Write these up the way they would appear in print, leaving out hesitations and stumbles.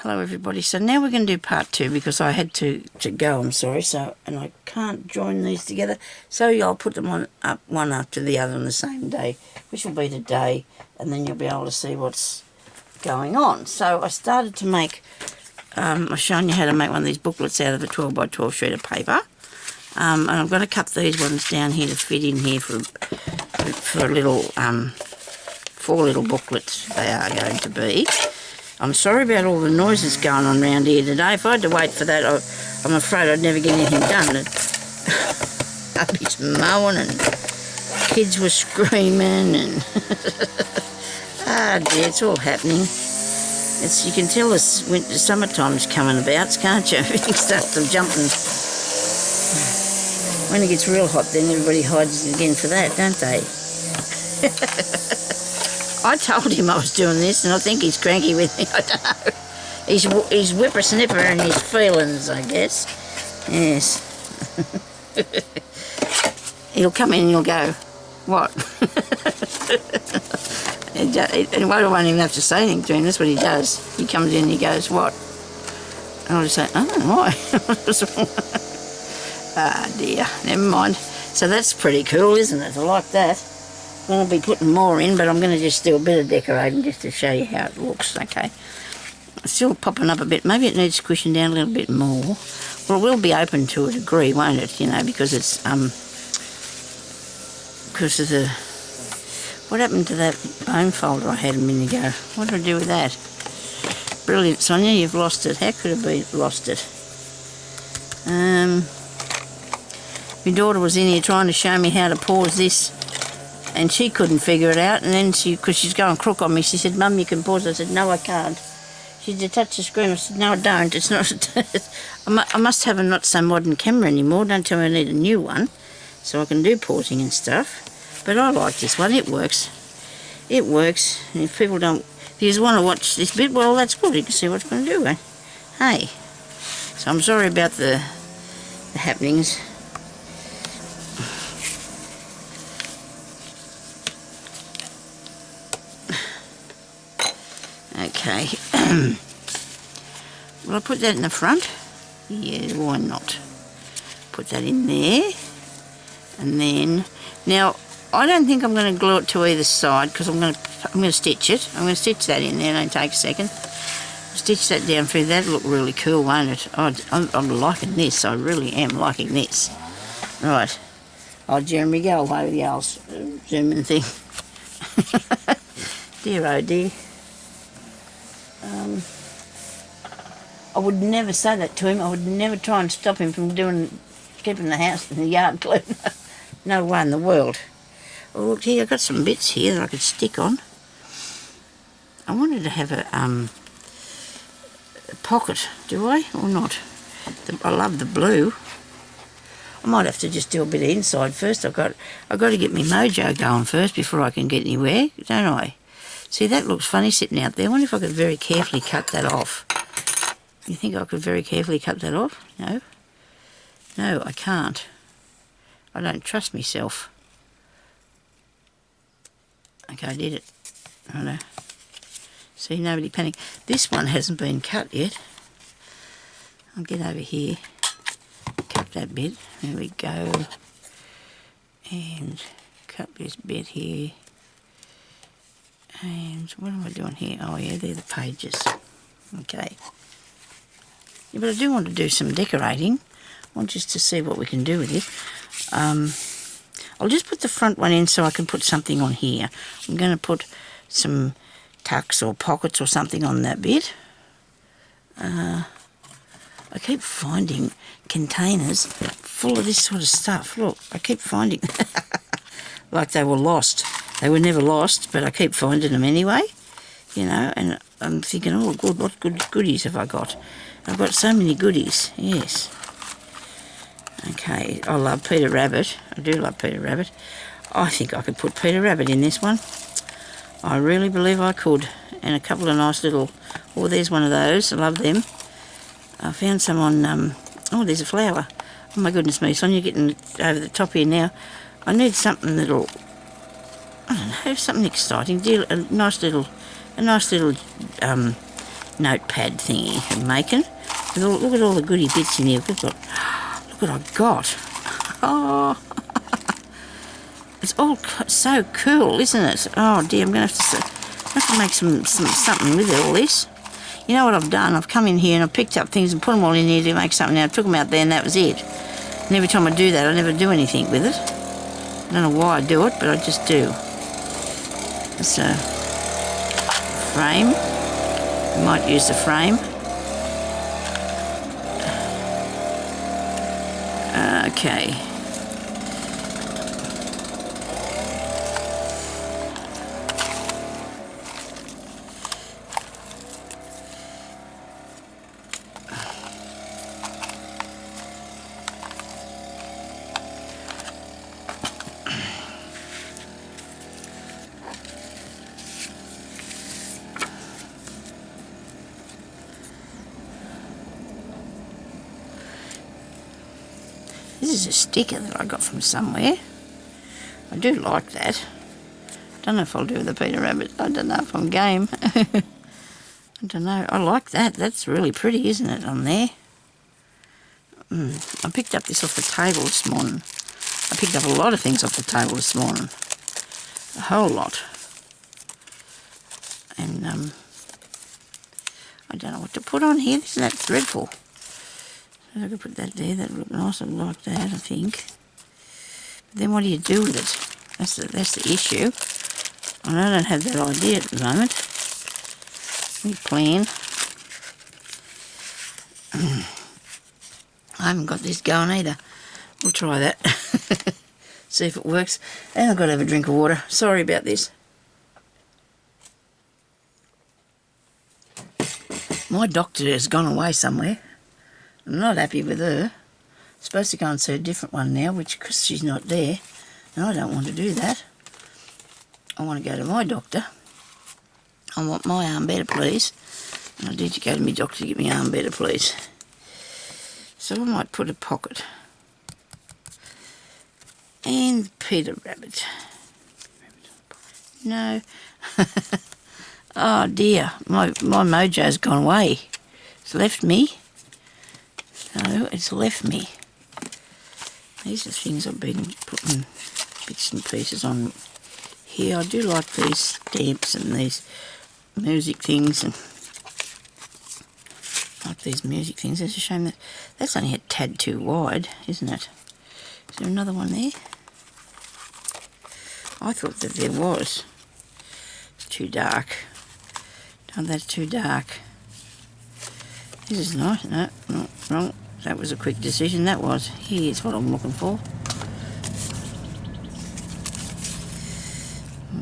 Hello everybody. So now we're going to do part 2 because I had to go, I'm sorry, and I can't join these together. So I'll put them on up one after the other on the same day, which will be today, and then you'll be able to see what's going on. So I started to make, I've shown you how to make one of these booklets out of a 12 by 12 sheet of paper. And I'm going to cut these ones down here to fit in here for a little, 4 little booklets they are going to be. I'm sorry about all the noises going on around here today. If I had to wait for that, I'm afraid I'd never get anything done. Hubby's mowing and kids were screaming and ah dear, it's all happening. You can tell this summertime's coming about, can't you? Everything starts to jump, and when it gets real hot, then everybody hides again for that, don't they? I told him I was doing this, and I think he's cranky with me. I don't know. He's whippersnipper in his feelings, I guess. Yes. He'll come in and he'll go, what? And I won't even have to say anything to him. That's what he does. He comes in and he goes, what? And I'll just say, I don't know why. Ah, dear. Never mind. So that's pretty cool, isn't it? I like that. I'm going to be putting more in, but I'm going to just do a bit of decorating just to show you how it looks, okay? It's still popping up a bit. Maybe it needs squishing down a little bit more. Well, it will be open to a degree, won't it? You know, because it's, because of the, what happened to that bone folder I had a minute ago? What did I do with that? Brilliant, Sonia, you've lost it. How could I have lost it? My daughter was in here trying to show me how to pause this, and she couldn't figure it out, and then because she's going crook on me, she said, Mum, you can pause. I said, no, I can't. She said, touch the screen. I said, no, I don't. It's not. I must have a not so modern camera anymore. Don't tell me I need a new one so I can do pausing and stuff. But I like this one. It works. It works. And if people don't, if you just want to watch this bit, well, that's good. You can see what it's going to do, eh? Hey. So I'm sorry about the happenings. Okay, will I put that in the front? Yeah, why not? Put that in there, and then, now, I don't think I'm going to glue it to either side, because I'm going to stitch it. I'm going to stitch that in there, don't take a second. Stitch that down through, that'll look really cool, won't it? I'm liking this, I really am liking this. Right, Jeremy, go away with the old zooming thing. Dear oh dear. I would never say that to him. I would never try and stop him from keeping the house and the yard clean. No way in the world. Oh, look here, I've got some bits here that I could stick on. I wanted to have a pocket, do I, or not? I love the blue. I might have to just do a bit of inside first. I've got to get my mojo going first before I can get anywhere, don't I? See, that looks funny sitting out there. I wonder if I could very carefully cut that off. You think I could very carefully cut that off? No? No, I can't. I don't trust myself. Okay, I did it. I know. See, nobody panic. This one hasn't been cut yet. I'll get over here. Cut that bit. There we go. And cut this bit here. And what am I doing here? Oh yeah, they're the pages. Okay. Yeah, but I do want to do some decorating. I want just to see what we can do with it. I'll just put the front one in so I can put something on here. I'm going to put some tucks or pockets or something on that bit. I keep finding containers full of this sort of stuff. Look, I keep finding like they were lost. They were never lost, but I keep finding them anyway, you know, and I'm thinking, oh, good, what good goodies have I got? I've got so many goodies, yes. Okay, I love Peter Rabbit. I do love Peter Rabbit. I think I could put Peter Rabbit in this one. I really believe I could. And a couple of nice little, oh, there's one of those. I love them. I found some on, oh, there's a flower. Oh, my goodness me, Sonia, getting over the top here now. I need something that'll, I don't know, something exciting, a nice little notepad thingy I'm making. Look at all the goody bits in here. Look what I got. Oh, it's all so cool, isn't it? Oh dear, I'm going to have to make something with all this. You know what I've done? I've come in here and I've picked up things and put them all in here to make something. Now I took them out there and that was it. And every time I do that, I never do anything with it. I don't know why I do it, but I just do. It's a frame. I might use the frame. Okay. This is a sticker that I got from somewhere. I do like that. Don't know if I'll do the Peter Rabbit. I don't know if I'm game. I don't know. I like that. That's really pretty, isn't it, on there? I picked up this off the table this morning. I picked up a lot of things off the table this morning. A whole lot. And I don't know what to put on here. Isn't that dreadful? I could put that there. That would look nice. I like that, I think. But then what do you do with it? That's the issue. And I don't have that idea at the moment. Let me plan. I haven't got this going either. We'll try that. See if it works. And I've got to have a drink of water. Sorry about this. My doctor has gone away somewhere. I'm not happy with her. I'm supposed to go and see a different one now, which because she's not there, and I don't want to do that. I want to go to my doctor. I want my arm better, please. And I need to go to my doctor to get my arm better, please. So I might put a pocket. And Peter Rabbit. No. Oh dear, my mojo's gone away. It's left me. No, it's left me. These are things I've been putting bits and pieces on here. I do like these stamps and these music things, and like these music things. It's a shame that that's only a tad too wide, isn't it? Is there another one there? I thought that there was. It's too dark. Oh, that's too dark. This is nice. No, wrong. That was a quick decision. That was. Here's what I'm looking for.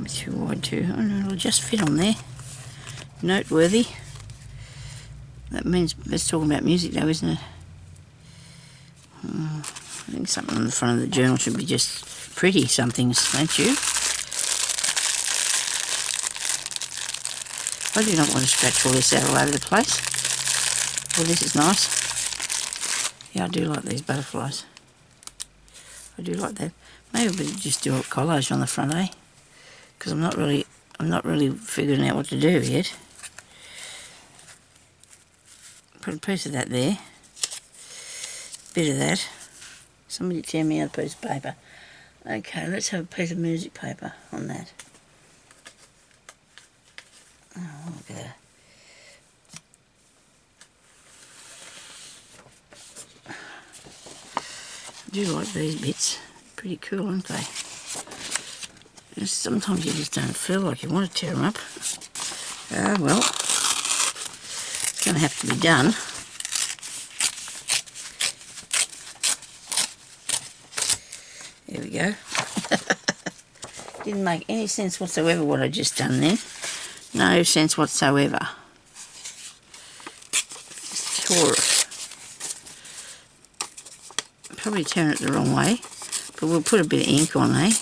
Too wide too. Oh no, it'll just fit on there. Noteworthy. That means it's talking about music though, isn't it? I think something on the front of the journal should be just pretty somethings, don't you? I do not want to scratch all this out all over the place. Well, this is nice. Yeah, I do like these butterflies. I do like that. Maybe we could just do a collage on the front, eh? Because I'm not really figuring out what to do yet. Put a piece of that there. Bit of that. Somebody tear me out a piece of paper. Okay, let's have a piece of music paper on that. Oh, look at that. I do like these bits. Pretty cool, aren't they? Sometimes you just don't feel like you want to tear them up. Well, it's going to have to be done. There we go. Didn't make any sense whatsoever what I just done then. No sense whatsoever. Just tore it. Probably tearing it the wrong way, but we'll put a bit of ink on, eh?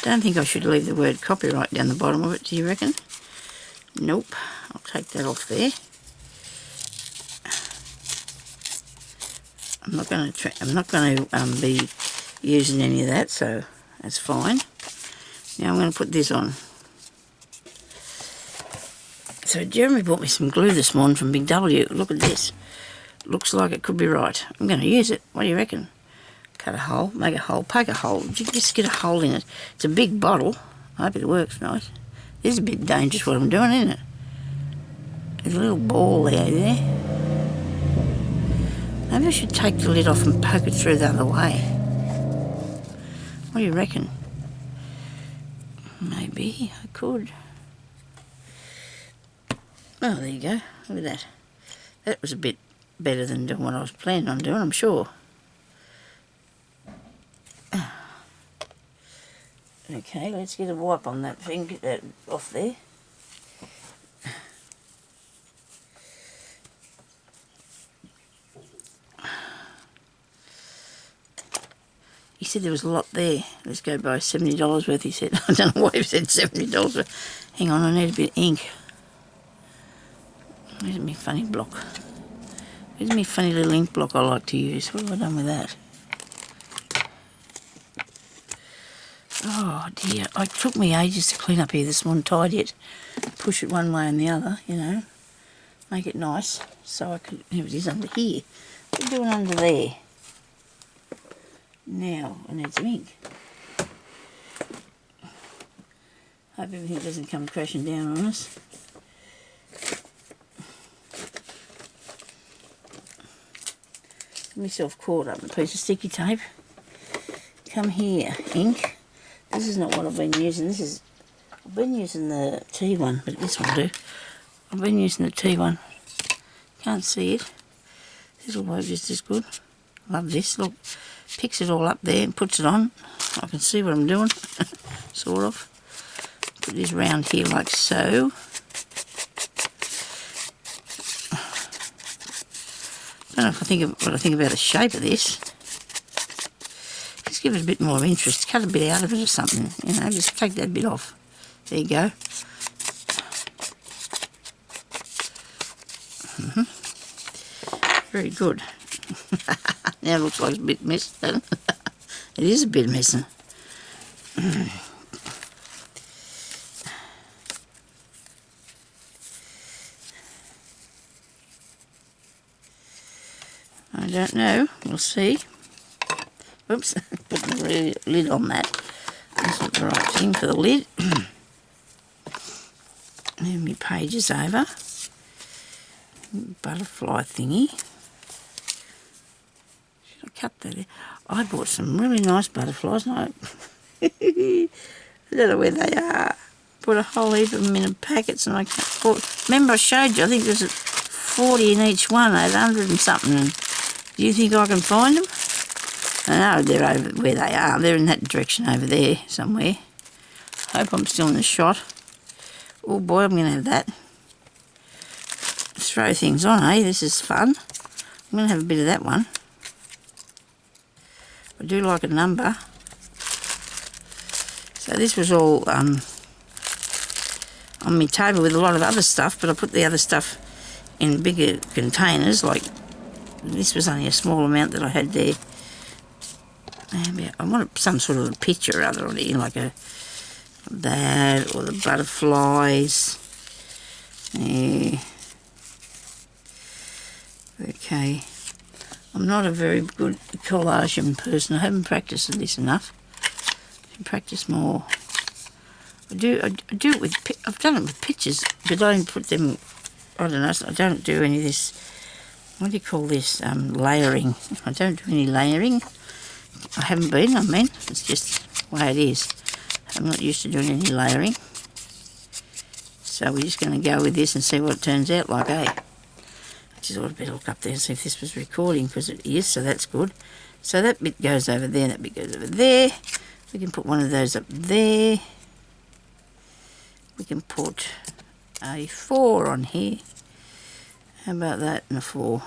Don't think I should leave the word copyright down the bottom of it, do you reckon? Nope. I'll take that off there. I'm not going to be using any of that, so that's fine. Now I'm going to put this on. So Jeremy bought me some glue this morning from Big W. Look at this. Looks like it could be right. I'm going to use it. What do you reckon? Cut a hole, make a hole, poke a hole. Just get a hole in it. It's a big bottle. I hope it works nice. This is a bit dangerous what I'm doing, isn't it? There's a little ball there. Maybe I should take the lid off and poke it through the other way. What do you reckon? Maybe I could. Oh, there you go. Look at that. That was a bit better than doing what I was planning on doing, I'm sure. Okay, let's get a wipe on that thing, get that off there. He said there was a lot there. Let's go buy $70 worth, he said. I don't know why he said $70 worth. Hang on, I need a bit of ink. Where's my funny block? Where's my funny little ink block I like to use? What have I done with that? Oh dear, it took me ages to clean up here this morning, tidy it, push it one way and the other, you know, make it nice, so I could, here it is under here. What are you doing under there? Now, I need some ink. Hope everything doesn't come crashing down on us. Got myself caught up in a piece of sticky tape. Come here, ink. This is not what I've been using. I've been using the T one, but this will do. I've been using the T one. Can't see it. This will work just as good. Love this. Look, picks it all up there and puts it on. I can see what I'm doing, sort of. Put this round here like so. I don't know if I think of what I think about the shape of this. Just give it a bit more interest. Cut a bit out of it or something, you know, just take that bit off. There you go. Very good. Now it looks like it's a bit messy, doesn't it? It is a bit messy. I don't know. We'll see. Oops, put the lid on that. That's not the right thing for the lid. Move my pages over. Butterfly thingy. Should I cut that there? I bought some really nice butterflies. And I don't know where they are. Put a whole heap of them in packets and I bought. Remember I showed you, I think there's 40 in each one, 800 and something. Do you think I can find them? I know they're over where they are. They're in that direction over there somewhere. Hope I'm still in the shot. Oh boy, I'm going to have that. Throw things on, eh? This is fun. I'm going to have a bit of that one. I do like a number. So this was all on my table with a lot of other stuff, but I put the other stuff in bigger containers, like this was only a small amount that I had there. I wanted some sort of a picture or other on it, like that, or the butterflies. Yeah. Okay. I'm not a very good collage person. I haven't practiced this enough. I should practice more. I do it with, I've done it with pictures, but I don't put them, I don't know, I don't do any of this, what do you call this, layering. I don't do any layering. I haven't been, I mean, it's just the way it is. I'm not used to doing any layering. So we're just going to go with this and see what it turns out like, eh? I just ought to better look up there and see if this was recording, because it is, so that's good. So that bit goes over there, that bit goes over there. We can put one of those up there. We can put a 4 on here. How about that and a 4?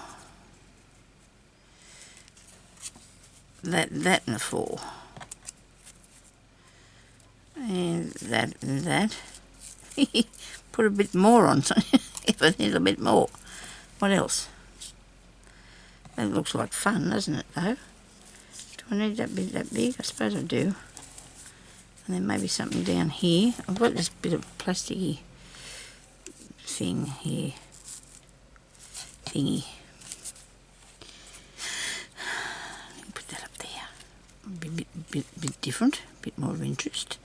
That and a 4. And that. Put a bit more on, if I need a bit more. What else? That looks like fun, doesn't it, though? Do I need that bit that big? I suppose I do. And then maybe something down here. I've got this bit of plasticky thing here. Thingy. Put that up there. Bit different, a bit more of interest.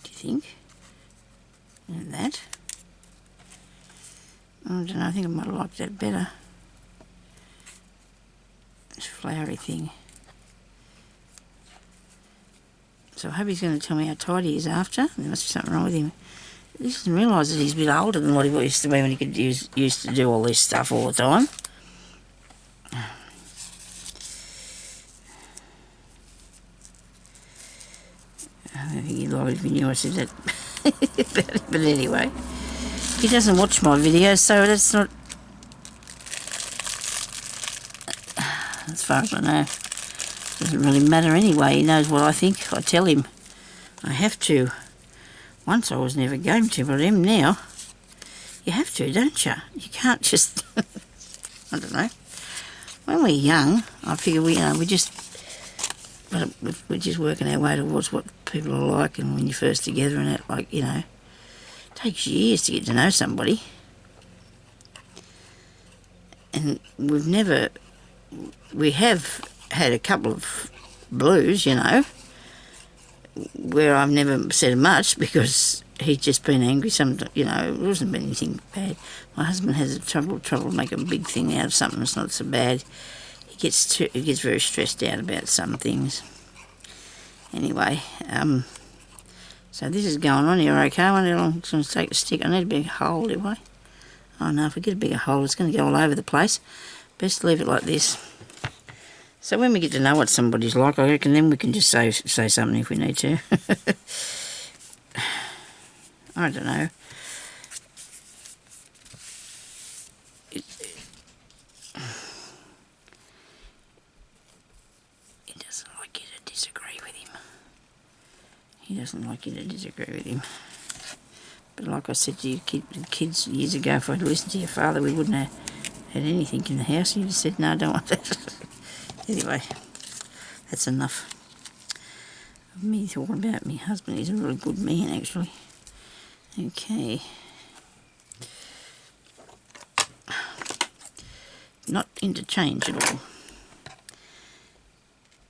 Do you think? And that. I don't know, I think I might have liked that better. This flowery thing. So I hope he's going to tell me how tidy he is after. There must be something wrong with him. He doesn't realise that he's a bit older than what he used to be when he could used to do all this stuff all the time. I don't think he'd like it if he knew I said that about it. But anyway, he doesn't watch my videos, so that's not... As far as I know, it doesn't really matter anyway. He knows what I think. I tell him. I have to. Once I was never going to, but I am now. You have to, don't you? You can't just... I don't know. When we're young, I figure we're just working our way towards what people are like, and when you're first together and that, like, it takes years to get to know somebody. And we have had a couple of blues, where I've never said much because he's just been angry. It wasn't been anything bad. My husband has trouble making a big thing out of something that's not so bad. He gets very stressed out about some things. Anyway, so this is going on here, okay? I wonder how long it's going to take to stick. I need a bigger hole, do I? Oh no, if we get a bigger hole, it's going to go all over the place. Best leave it like this. So when we get to know what somebody's like, I reckon then we can just say something if we need to. I don't know. He doesn't like you to disagree with him. He doesn't like you to disagree with him. But like I said to you kids years ago, if I'd listened to your father, we wouldn't have had anything in the house. He'd have said, no, I don't want that. Anyway, that's enough of me talking about my husband. He's a really good man, actually. Okay. Not interchange at all.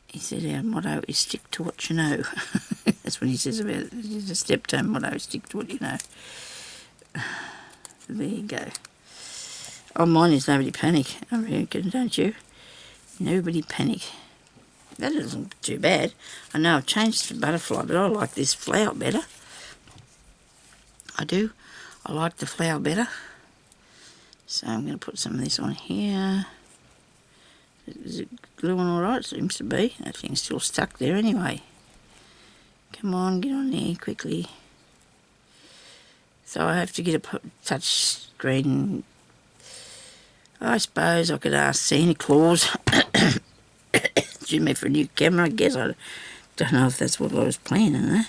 He said our motto is stick to what you know. That's what he says about it. It's a step-toe motto, stick to what you know. There you go. Oh, mine is nobody panic, I reckon, don't you? Nobody panic. That isn't too bad. I know I've changed to butterfly, but I like this flower better. I do. I like the flower better. So I'm going to put some of this on here. Is it gluing all right? It seems to be. That thing's still stuck there anyway. Come on, get on there quickly. So I have to get a touch screen. I suppose I could ask Santa Claus to me for a new camera. I guess I don't know if that's what I was planning there.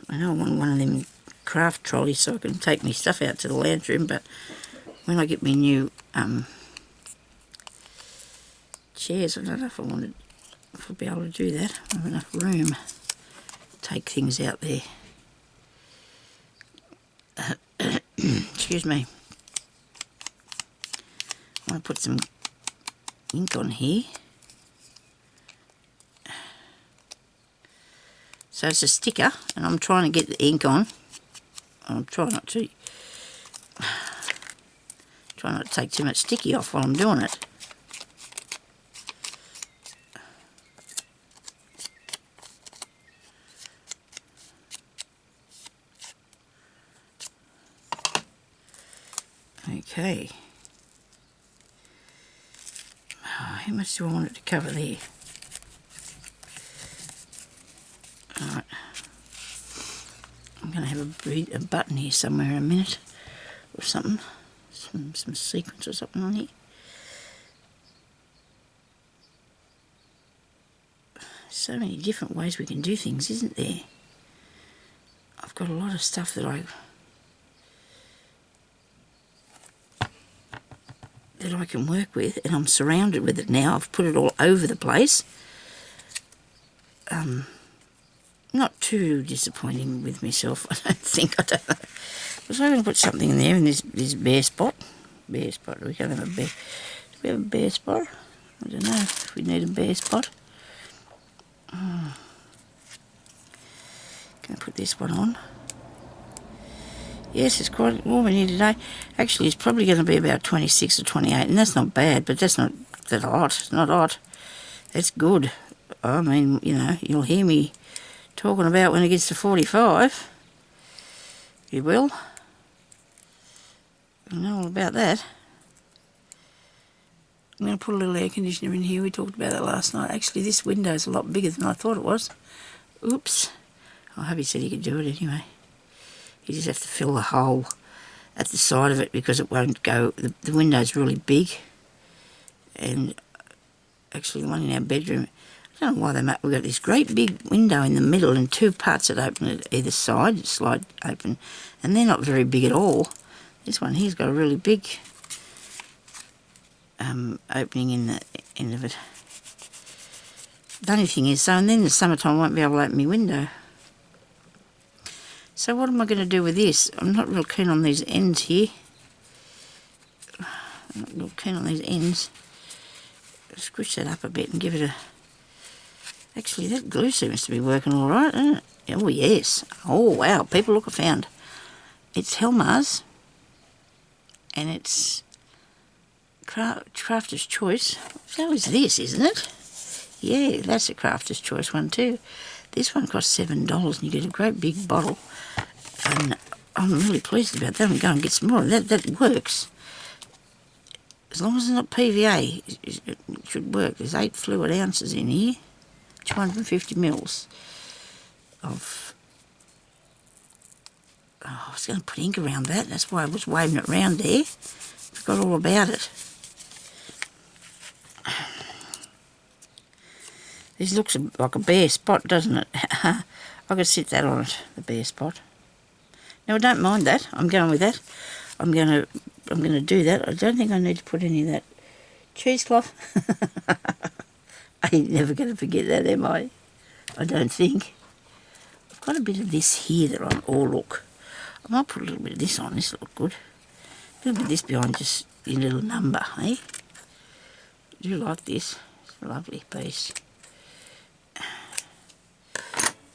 I know I want one of them craft trolleys so I can take my stuff out to the lounge room, but when I get my new chairs, I don't know if I'll be able to do that. I have enough room to take things out there. Excuse me. I want to put some ink on here. So it's a sticker, and I'm trying to get the ink on. I'm trying not to take too much sticky off while I'm doing it. Okay. How much do I want it to cover there? Alright. I'm going to have a button here somewhere in a minute. Or something. Some sequins or something on here. So many different ways we can do things, isn't there? I've got a lot of stuff that I can work with, and I'm surrounded with it now. I've put it all over the place. Not too disappointing with myself, I don't think. I don't know. So I'm going to put something in there in this bare spot. Bare spot. We can't have a bare. Do we have a bare spot? I don't know if we need a bare spot. Going to put this one on. Yes, it's quite warm in here today. Actually, it's probably going to be about 26 or 28, and that's not bad, but that's not that hot. It's not hot. It's good. I mean, you know, you'll hear me talking about when it gets to 45. You will. I know all about that. I'm going to put a little air conditioner in here. We talked about that last night. Actually, this window's a lot bigger than I thought it was. Oops. Oh, hubby said he could do it anyway. You just have to fill the hole at the side of it because it won't go. The window's really big. And actually the one in our bedroom, I don't know why we've got this great big window in the middle and two parts that open at either side, slide open. And they're not very big at all. This one here's got a really big opening in the end of it. The only thing is, so and then in the summertime I won't be able to open my window. So what am I going to do with this? I'm not real keen on these ends here. I'm not real keen on these ends. Squish that up a bit and give it a... Actually, that glue seems to be working all right, doesn't it? Oh, yes. Oh, wow. People, look, I found. It's Helmar's. And it's Crafter's Choice. So is this, isn't it? Yeah, that's a Crafter's Choice one too. This one costs $7 and you get a great big bottle. And I'm really pleased about that. I'm going to get some more. That works. As long as it's not PVA, it should work. There's 8 fluid ounces in here. 250 mils of... Oh, I was going to put ink around that. That's why I was waving it around there. Forgot all about it. This looks like a bare spot, doesn't it? I could sit that on it, the bare spot. No, I don't mind that. I'm going with that. I'm going to do that. I don't think I need to put any of that cheesecloth. I ain't never going to forget that, am I? I don't think. I've got a bit of this here that I'm... Oh, look. I might put a little bit of this on. This will look good. A little bit of this behind just your little number, eh? I do like this. It's a lovely piece.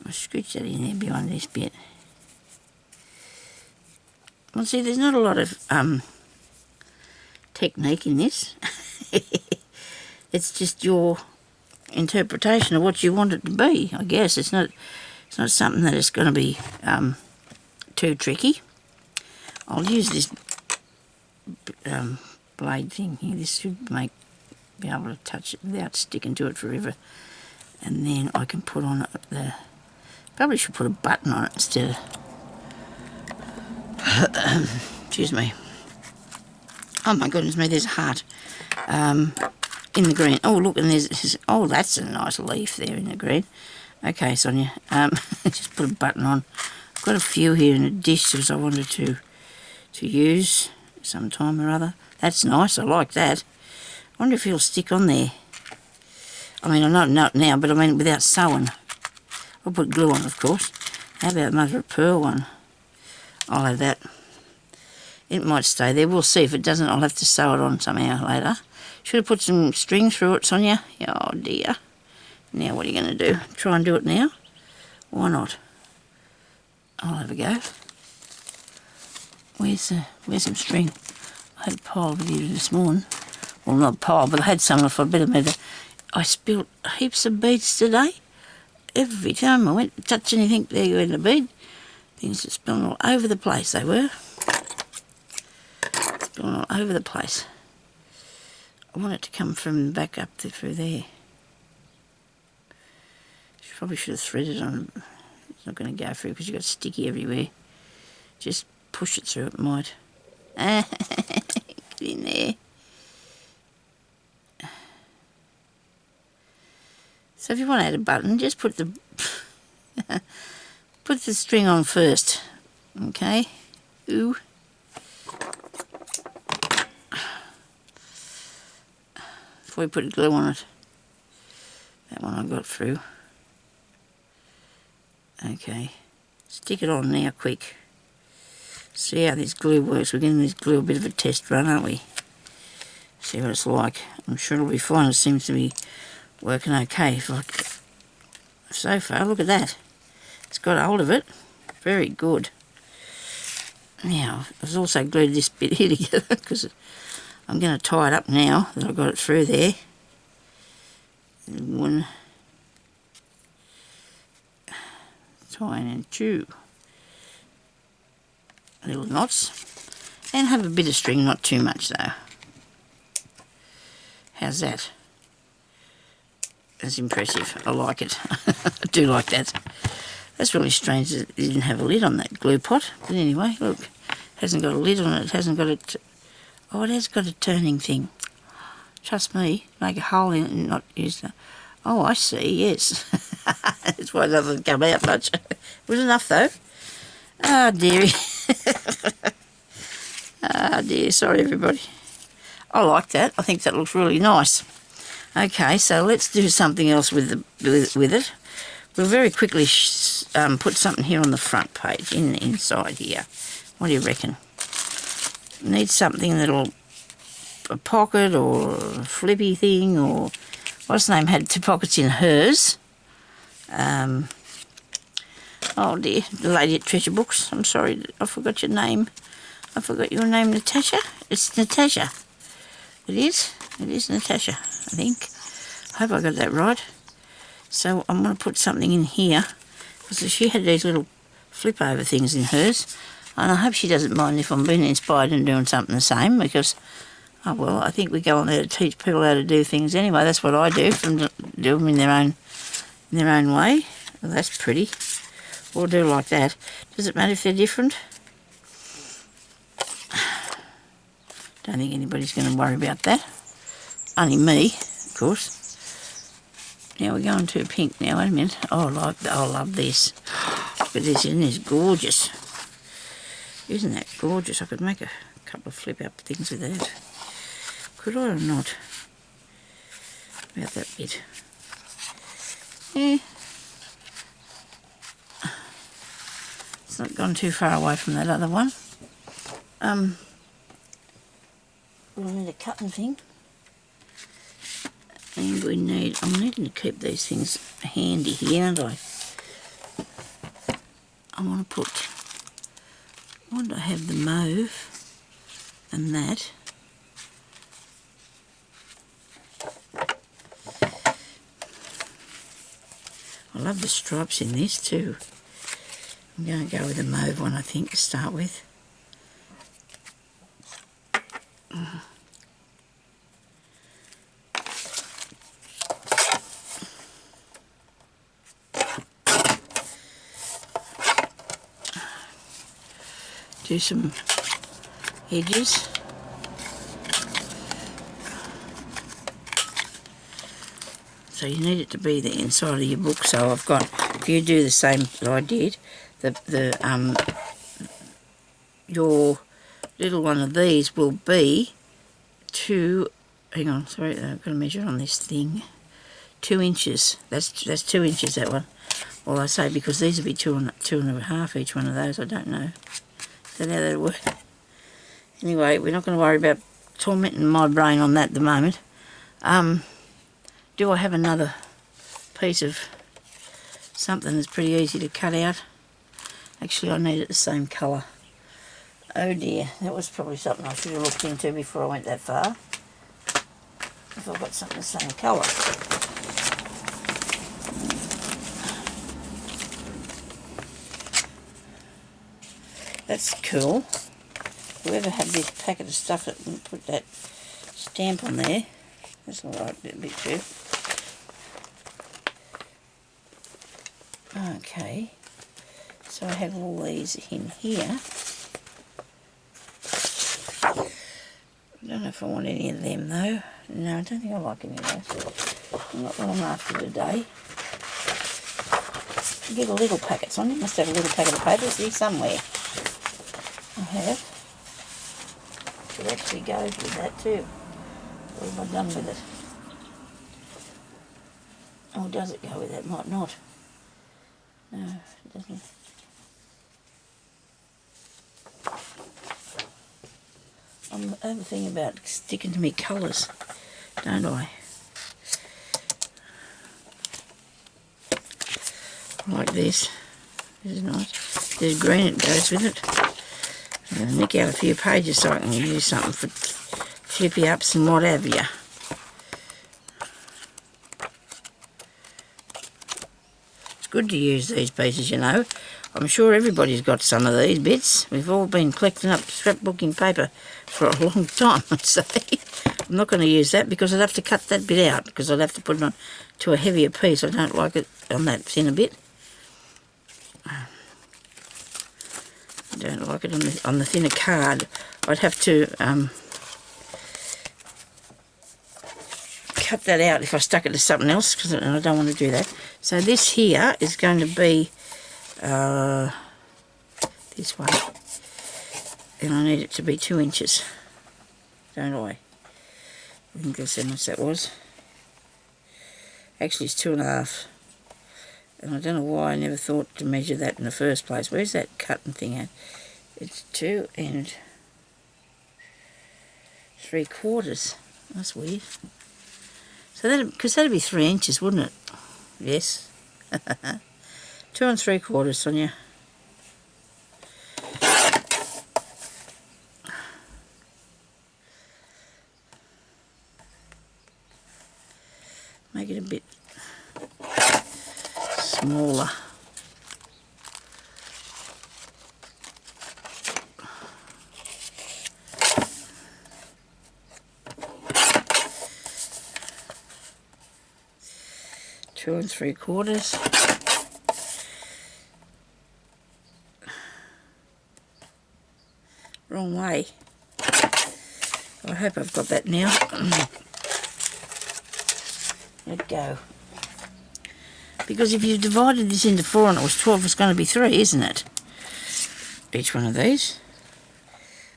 I'll scooch that in there behind this bit. Well, see, there's not a lot of technique in this. It's just your interpretation of what you want it to be, I guess. It's not something that is going to be too tricky. I'll use this blade thing here. This should be able to touch it without sticking to it forever. And then I can put on it probably should put a button on it instead of... excuse me. Oh my goodness me, there's a heart in the green. Oh look, and there's... Oh, that's a nice leaf there in the green. Okay, Sonia, just put a button on. I've got a few here in a dish because I wanted to use sometime or other. That's nice, I like that. I wonder if it'll stick on there. I mean, I know not now, but I mean without sewing. I'll put glue on, of course. How about mother of pearl one? I'll have that. It might stay there. We'll see. If it doesn't, I'll have to sew it on somehow later. Should have put some string through it, Sonia. Oh dear. Now what are you going to do? Try and do it now? Why not? I'll have a go. Where's some string? I had a pile of it this morning. Well, not a pile, but I had some for a bit of matter. I spilled heaps of beads today. Every time I went to touch anything, there you went a bead. Things are spilling all over the place, they were. Spilling all over the place. I want it to come from back up through there. Probably should have threaded on. It's not going to go through because you've got sticky everywhere. Just push it through, it might. Get in there. So if you want to add a button, just put the put the string on first. Okay. Ooh. Before we put glue on it. That one I got through. Okay. Stick it on now, quick. See how this glue works. We're giving this glue a bit of a test run, aren't we? See what it's like. I'm sure it'll be fine. It seems to be working okay. Like so far, look at that. It's got hold of it. Very good. Now, I've also glued this bit here together because I'm going to tie it up now that I've got it through there. One, tie and two little knots, and have a bit of string, not too much though. How's that? That's impressive. I like it. I do like that. That's really strange that it didn't have a lid on that glue pot. But anyway, look, it hasn't got a lid on it. It hasn't got a... oh, it has got a turning thing. Trust me, make a hole in it and not use the... oh, I see, yes. That's why it doesn't come out much. It was enough though. Ah, dearie. Ah, dear. Sorry, everybody. I like that. I think that looks really nice. Okay, so let's do something else with it. We'll very quickly put something here on the front page, inside here. What do you reckon? Need something that'll... a pocket or a flippy thing, or... what's the name? Had 2 pockets in hers. Oh dear, the lady at Treasure Books. I'm sorry, I forgot your name. I forgot your name, Natasha. It's Natasha. It is Natasha, I think. I hope I got that right. So I'm going to put something in here, because she had these little flip over things in hers, and I hope she doesn't mind if I'm being inspired and doing something the same, because, oh well, I think we go on there to teach people how to do things anyway. That's what I do, from do them in their own way. Well, that's pretty. Or do like that. Does it matter if they're different? Don't think anybody's going to worry about that. Only me, of course. Now we're going to pink now. Wait a minute. Oh, I love this. Look at this. Isn't this gorgeous? Isn't that gorgeous? I could make a couple of flip up things with that. Could I or not? About that bit. Yeah. It's not gone too far away from that other one. We'll need a cutting thing. And I'm needing to keep these things handy here, aren't I? I want to have the mauve and that. I love the stripes in this too. I'm going to go with the mauve one, I think, to start with. Do some edges. So you need it to be the inside of your book. So I've got, if you do the same that I did, your little one of these will be hang on, sorry, I've got to measure on this thing. 2 inches. That's 2 inches, that one. Well, I say because these will be 2.5 each one of those. I don't know. Is that how that'll work? Anyway, we're not going to worry about tormenting my brain on that at the moment. Do I have another piece of something that's pretty easy to cut out? Actually, I need it the same colour. Oh dear, that was probably something I should have looked into before I went that far. If I've got something the same colour. That's cool. Whoever had this packet of stuff that and put that stamp on there, that's alright, a bit too. Okay, so I have all these in here. I don't know if I want any of them though. No, I don't think I like any of those. Not what I'm after today. Get a little packet. So I must have a little packet of papers here somewhere. I have. It actually goes with that too. What have I done with it? Oh, does it go with that? Might not. No, it doesn't. I have a thing about sticking to me colours, don't I? Like this. This is nice. There's green that goes with it. I'm going to nick out a few pages so I can use something for flippy ups and what have you. It's good to use these pieces, you know. I'm sure everybody's got some of these bits. We've all been collecting up scrapbooking paper for a long time, I'd say. I'm not going to use that because I'd have to cut that bit out because I'd have to put it on to a heavier piece. I don't like it on that thinner bit. I don't like it on the thinner card. I'd have to cut that out if I stuck it to something else because I don't want to do that. So this here is going to be this way, and I need it to be 2 inches, don't I? I think that's how much that was. Actually it's 2.5, and I don't know why I never thought to measure that in the first place. Where's that cutting thing at? It's 2 3/4. That's weird. So that, because that'd be 3 inches, wouldn't it? Yes. 2 3/4, Sonia. Make it a bit smaller. Two and 3/4. Wrong way. I hope I've got that now. Let go. Because if you've divided this into 4 and it was 12, it's going to be 3, isn't it? Each one of these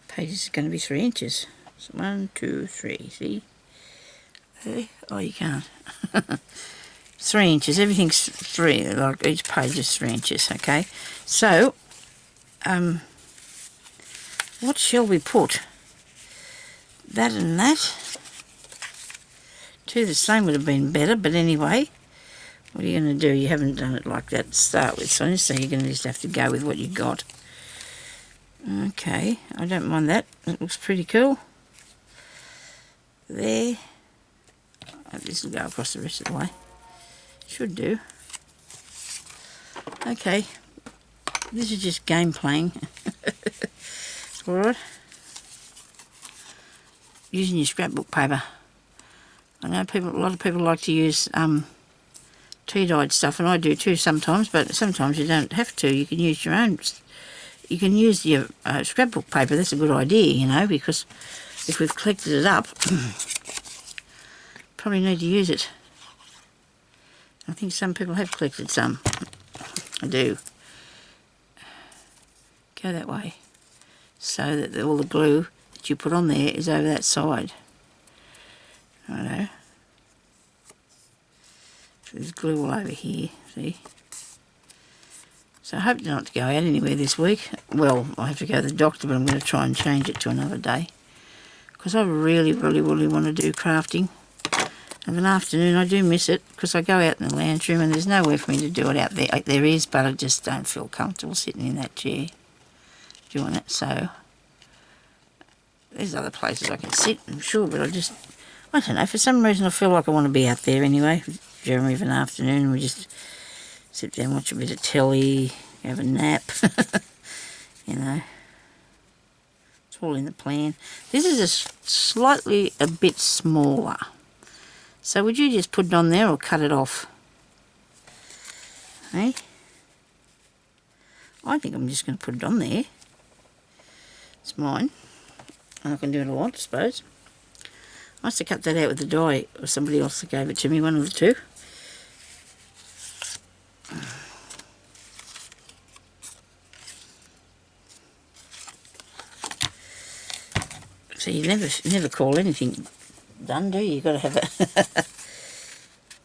pages is going to be 3 inches. So 1, 2, 3. See? Oh, you can't. 3 inches. Everything's 3. Like each page is 3 inches. Okay. So, what shall we put? That and that. 2 the same would have been better, but anyway, what are you going to do? You haven't done it like that to start with, Sonia, so you're going to just have to go with what you got. Okay, I don't mind that. It looks pretty cool. There. This will go across the rest of the way. Should do. Okay, this is just game playing. Alright. Using your scrapbook paper. I know a lot of people like to use tea-dyed stuff, and I do too sometimes, but sometimes you don't have to. You can use your own. You can use your scrapbook paper. That's a good idea, you know, because if we've collected it up, probably need to use it. I think some people have collected some. I do. Go that way, so that all the glue that you put on there is over that side. Righto. So there's glue all over here, see? So I hope not to go out anywhere this week. Well, I have to go to the doctor, but I'm going to try and change it to another day. Because I really, really, really want to do crafting. Of an afternoon, I do miss it, because I go out in the lounge room and there's nowhere for me to do it out there. There is, but I just don't feel comfortable sitting in that chair doing it. So there's other places I can sit, I'm sure, but I don't know, for some reason I feel like I want to be out there anyway, Jeremy, of an afternoon. We just sit there and watch a bit of telly, have a nap, you know. It's all in the plan. This is slightly a bit smaller. So would you just put it on there or cut it off? Hey? I think I'm just going to put it on there. It's mine. And I can do it a lot, I suppose. I must have cut that out with the die, or somebody else that gave it to me, one of the two. So you never call anything done, do you? You've got to have it.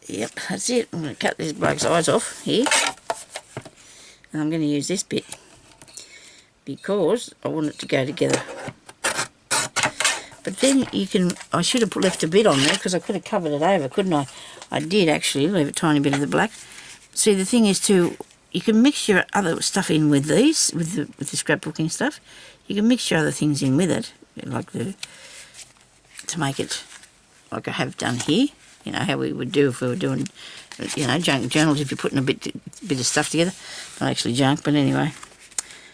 Yep, that's it. I'm going to cut this bloke's eyes off here. And I'm going to use this bit because I want it to go together. But then you can, I should have left a bit on there because I could have covered it over, couldn't I? I did actually leave a tiny bit of the black. See, the thing is you can mix your other stuff in with these, with the scrapbooking stuff. You can mix your other things in with it, like to make it like I have done here. You know, how we would do if we were doing, you know, junk journals, if you're putting a bit of stuff together. Not actually junk, but anyway.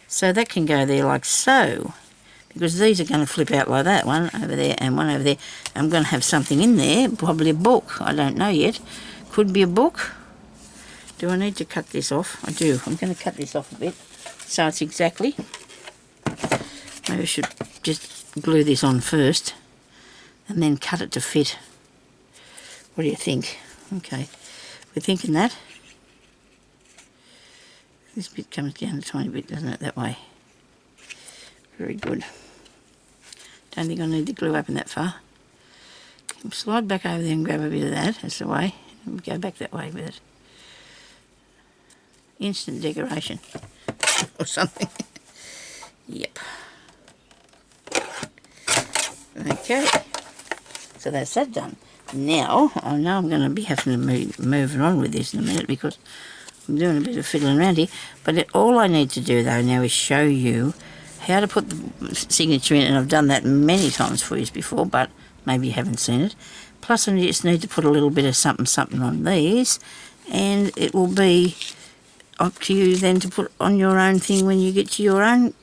So that can go there like so, because these are going to flip out like that, one over there and one over there. I'm going to have something in there, probably a book. I don't know yet. Could be a book. Do I need to cut this off? I do. I'm going to cut this off a bit so it's exactly. Maybe I should just glue this on first and then cut it to fit. What do you think? Okay, we're thinking that. This bit comes down a tiny bit, doesn't it, that way? Very good. Don't think I need to glue open that far. Slide back over there and grab a bit of that, that's the way. And go back that way with it. Instant decoration. Or something. Yep. Okay. So that's that done. Now, I know I'm going to be having to move on with this in a minute because I'm doing a bit of fiddling around here. But all I need to do though now is show you how to put the signature in, and I've done that many times for you before, but maybe you haven't seen it. Plus I just need to put a little bit of something on these, and it will be up to you then to put on your own thing when you get to your own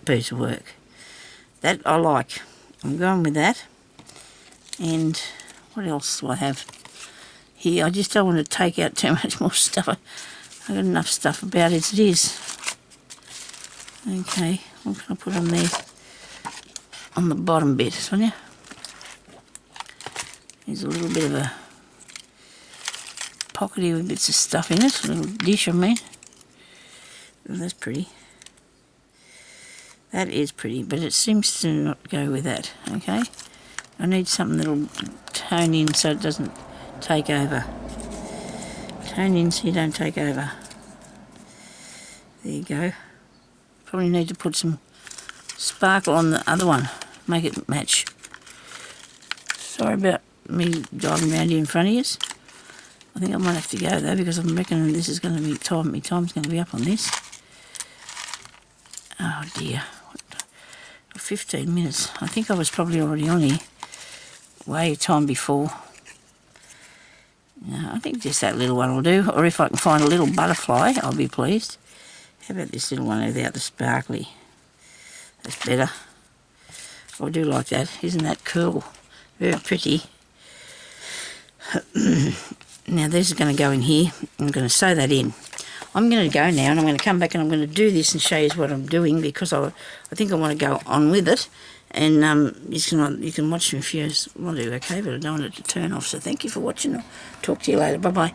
piece of work. That I like. I'm going with that. And what else do I have here? I just don't want to take out too much more stuff. I've got enough stuff about as it is. Okay, what can I put on there? On the bottom bit, Sonia. There's a little bit of a pocket here with bits of stuff in it. A little dish, I mean. Oh, that's pretty. That is pretty, but it seems to not go with that, okay? I need something that'll tone in so it doesn't take over. Tone in so you don't take over. There you go. Probably need to put some sparkle on the other one. Make it match. Sorry about me driving around here in front of you. I think I might have to go though because I'm reckoning this is going to be time. My time's going to be up on this. Oh dear. 15 minutes. I think I was probably already on here. Way time before. No, I think just that little one will do. Or if I can find a little butterfly, I'll be pleased. How about this little one without the sparkly? That's better. I do like that. Isn't that cool? Very pretty. Now this is going to go in here. I'm going to sew that in. I'm going to go now and I'm going to come back and I'm going to do this and show you what I'm doing because I think I want to go on with it. And you can watch me if you want to, okay? But I don't want it to turn off. So thank you for watching. I'll talk to you later. Bye-bye.